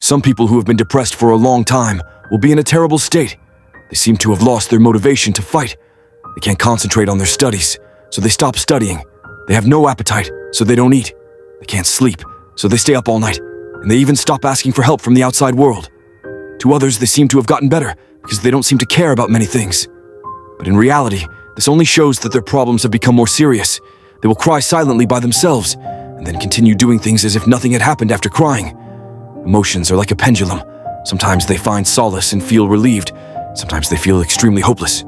Some people who have been depressed for a long time will be in a terrible state. They seem to have lost their motivation to fight. They can't concentrate on their studies, so they stop studying. They have no appetite, so they don't eat. They can't sleep, so they stay up all night, and they even stop asking for help from the outside world. To others, they seem to have gotten better because they don't seem to care about many things. But in reality, this only shows that their problems have become more serious. They will cry silently by themselves, and then continue doing things as if nothing had happened after crying. Emotions are like a pendulum. Sometimes they find solace and feel relieved. Sometimes they feel extremely hopeless.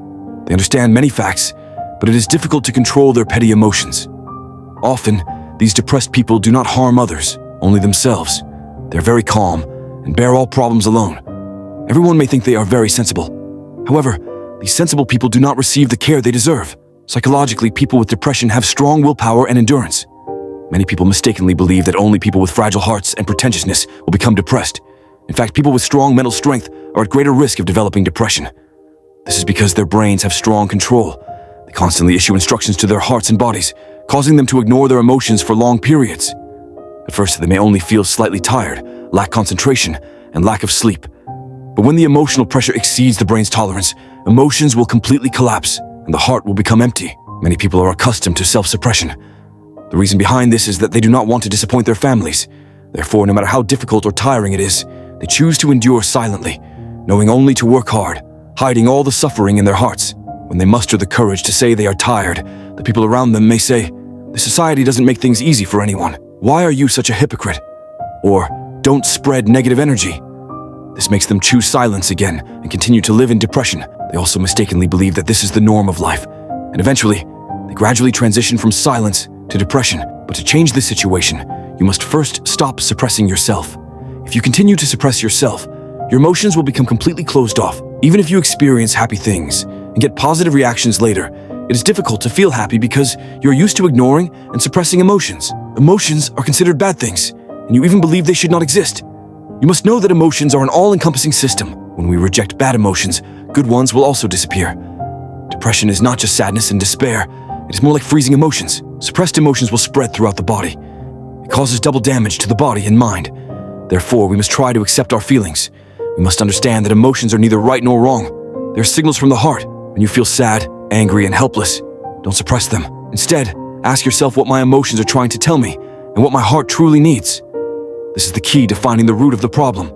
They understand many facts, but it is difficult to control their petty emotions. Often, these depressed people do not harm others, only themselves. They are very calm and bear all problems alone. Everyone may think they are very sensible. However, these sensible people do not receive the care they deserve. Psychologically, people with depression have strong willpower and endurance. Many people mistakenly believe that only people with fragile hearts and pretentiousness will become depressed. In fact, people with strong mental strength are at greater risk of developing depression. This is because their brains have strong control. They constantly issue instructions to their hearts and bodies, causing them to ignore their emotions for long periods. At first, they may only feel slightly tired, lack concentration, and lack of sleep. But when the emotional pressure exceeds the brain's tolerance, emotions will completely collapse, and the heart will become empty. Many people are accustomed to self-suppression. The reason behind this is that they do not want to disappoint their families. Therefore, no matter how difficult or tiring it is, they choose to endure silently, knowing only to work hard, hiding all the suffering in their hearts. When they muster the courage to say they are tired, the people around them may say, "The society doesn't make things easy for anyone. Why are you such a hypocrite?" Or, "Don't spread negative energy." This makes them choose silence again and continue to live in depression. They also mistakenly believe that this is the norm of life, and eventually, they gradually transition from silence to depression. But to change this situation, you must first stop suppressing yourself. If you continue to suppress yourself, your emotions will become completely closed off. Even if you experience happy things and get positive reactions later, it is difficult to feel happy because you're used to ignoring and suppressing emotions. Emotions are considered bad things, and you even believe they should not exist. You must know that emotions are an all-encompassing system. When we reject bad emotions, good ones will also disappear. Depression is not just sadness and despair. It is more like freezing emotions. Suppressed emotions will spread throughout the body. It causes double damage to the body and mind. Therefore, we must try to accept our feelings. We must understand that emotions are neither right nor wrong. They are signals from the heart. When you feel sad, angry, and helpless, don't suppress them. Instead, ask yourself what my emotions are trying to tell me and what my heart truly needs. This is the key to finding the root of the problem.